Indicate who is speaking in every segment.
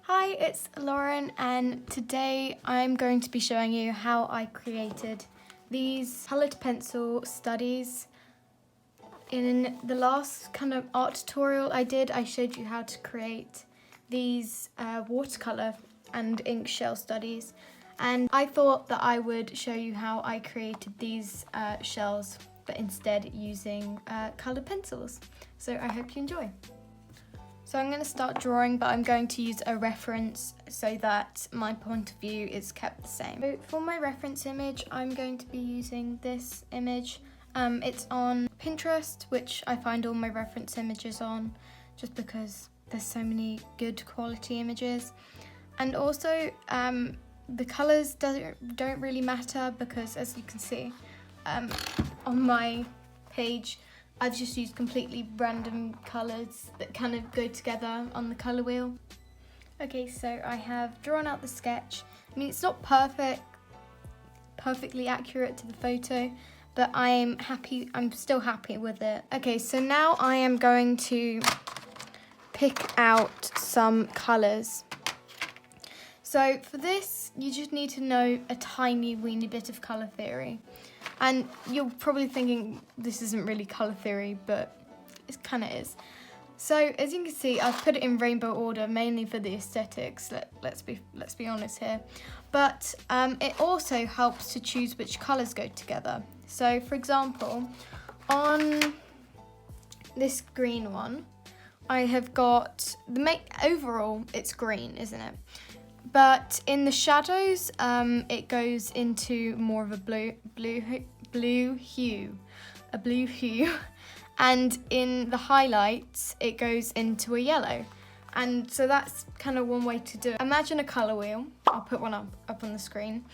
Speaker 1: Hi, it's Lauren, and today I'm going to be showing you how I created these coloured pencil studies. In the last kind of art tutorial I did, I showed you how to create these watercolour and ink shell studies, and I thought that I would show you how I created these shells, but instead using coloured pencils. So I hope you enjoy. So I'm going to start drawing, but I'm going to use a reference so that my point of view is kept the same. So for my reference image, I'm going to be using this image. It's on Pinterest, which I find all my reference images on, just because there's so many good quality images. And also, the colours don't really matter because, as you can see, on my page, I've just used completely random colours that kind of go together on the colour wheel. Okay, so I have drawn out the sketch. I mean, it's not perfectly accurate to the photo, but I'm still happy with it. Okay, so now I am going to pick out some colours. So for this, you just need to know a tiny weeny bit of colour theory. And you're probably thinking this isn't really colour theory, but it kind of is. So as you can see, I've put it in rainbow order mainly for the aesthetics. Let's be honest here. But it also helps to choose which colours go together. So for example, on this green one, I have got overall it's green, isn't it? But in the shadows, it goes into more of a blue hue, and in the highlights, it goes into a yellow. And so that's kind of one way to do it. Imagine a colour wheel. I'll put one up on the screen.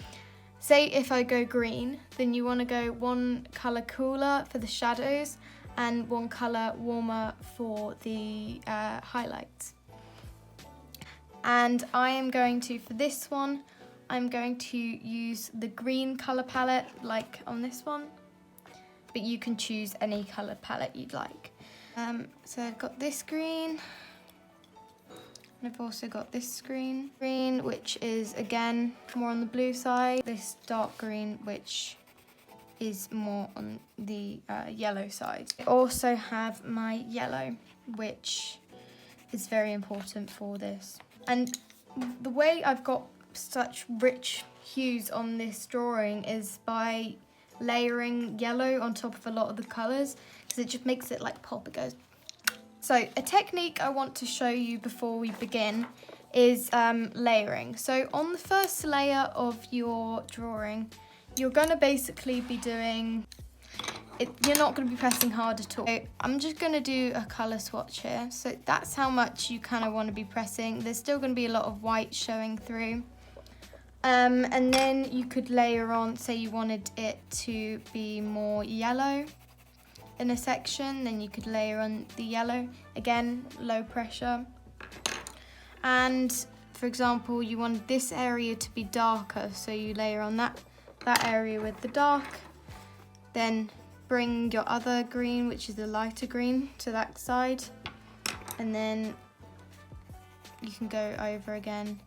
Speaker 1: Say if I go green, then you want to go one colour cooler for the shadows and one colour warmer for the highlights. And I am going to, for this one, I'm going to use the green colour palette like on this one, but you can choose any colour palette you'd like. So I've got this green, and I've also got this green, which is again more on the blue side, this dark green, which is more on the yellow side. I also have my yellow, which is very important for this. And the way I've got such rich hues on this drawing is by layering yellow on top of a lot of the colours, because it just makes it like pop. It goes. So a technique I want to show you before we begin is layering. So on the first layer of your drawing, you're going to basically be doing you're not going to be pressing hard at all. So I'm just going to do a colour swatch here. So that's how much you kind of want to be pressing. There's still going to be a lot of white showing through. And then you could layer on, say you wanted it to be more yellow in a section, then you could layer on the yellow. Again, low pressure. And for example, you want this area to be darker, so you layer on that area with the dark. Then bring your other green, which is the lighter green, to that side, and then you can go over again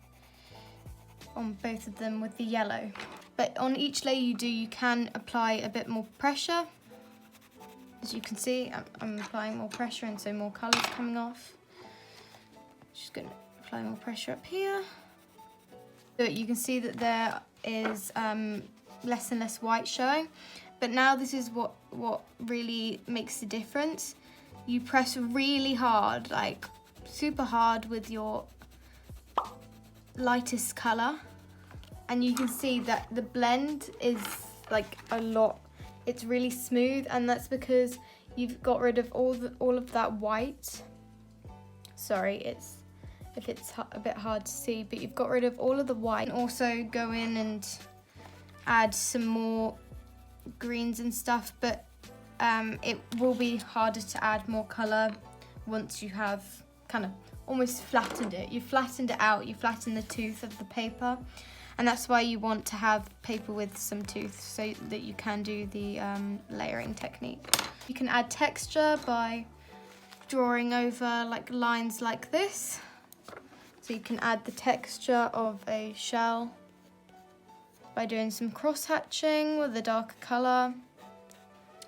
Speaker 1: on both of them with the yellow. But on each layer you do, you can apply a bit more pressure. As you can see, I'm applying more pressure, and so more colours coming off. Just going to apply more pressure up here. So you can see that there is less and less white showing. But now this is what really makes the difference. You press really hard, like super hard with your lightest colour, and you can see that the blend is like a lot. It's really smooth, and that's because you've got rid of all of that white. Sorry, if it's a bit hard to see, but you've got rid of all of the white. And also go in and add some more greens and stuff, but it will be harder to add more colour once you have kind of almost flattened it. You flattened it out, you flattened the tooth of the paper, and that's why you want to have paper with some tooth so that you can do the layering technique. You can add texture by drawing over like lines like this. So you can add the texture of a shell by doing some cross-hatching with a darker colour.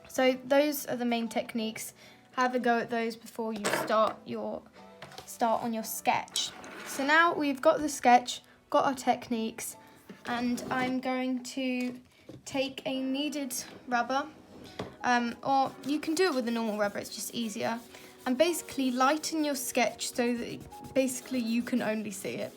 Speaker 1: So those are the main techniques. Have a go at those before you start on your sketch. So now we've got the sketch, got our techniques, and I'm going to take a kneaded rubber, or you can do it with a normal rubber, it's just easier, and basically lighten your sketch so that basically you can only see it.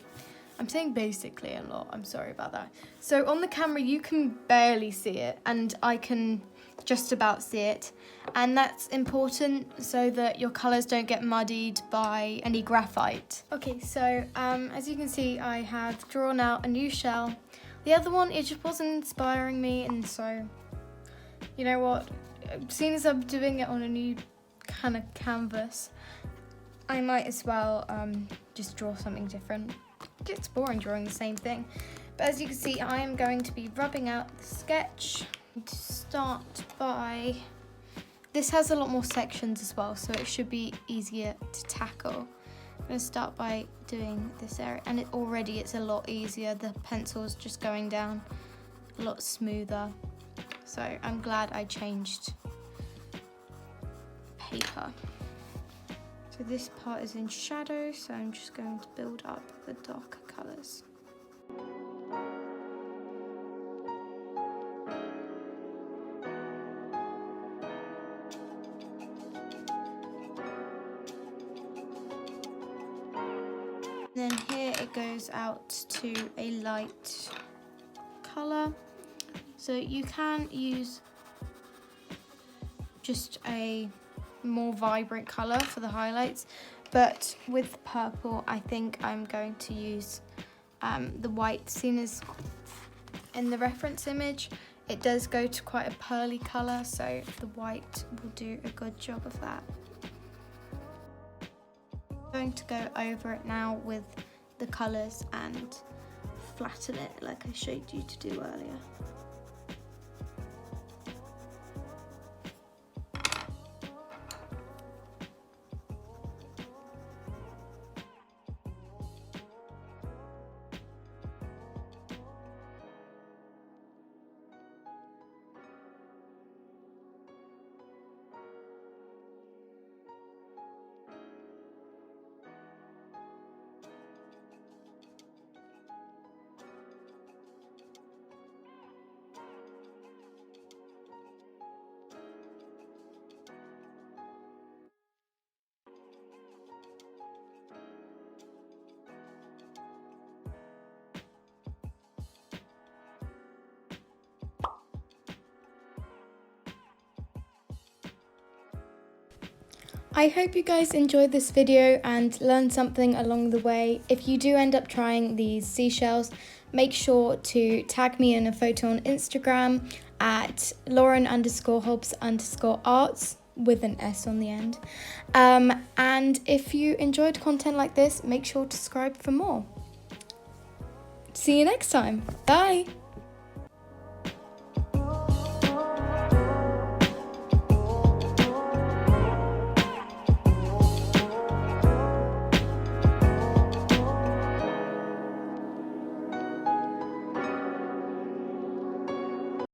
Speaker 1: I'm saying basically a lot, I'm sorry about that. So on the camera you can barely see it, and I can just about see it, and that's important so that your colours don't get muddied by any graphite. Okay, so as you can see, I have drawn out a new shell. The other one, it just wasn't inspiring me, and so, you know what, seeing as I'm doing it on a new kind of canvas, I might as well just draw something different. It's boring drawing the same thing. But as you can see, I am going to be rubbing out the sketch. To start by, this has a lot more sections as well, so it should be easier to tackle. I'm going to start by doing this area, and it's a lot easier. The pencil's just going down a lot smoother. So I'm glad I changed paper. So this part is in shadow, so I'm just going to build up the darker colours. Then here it goes out to a light colour. So you can use just a more vibrant colour for the highlights, but with purple I think I'm going to use the white. Seen as in the reference image, it does go to quite a pearly colour, so the white will do a good job of that. I'm going to go over it now with the colours and flatten it like I showed you to do earlier. I hope you guys enjoyed this video and learned something along the way. If you do end up trying these seashells, make sure to tag me in a photo on Instagram at Lauren_Hobbs_arts with an S on the end. And if you enjoyed content like this, make sure to subscribe for more. See you next time. Bye.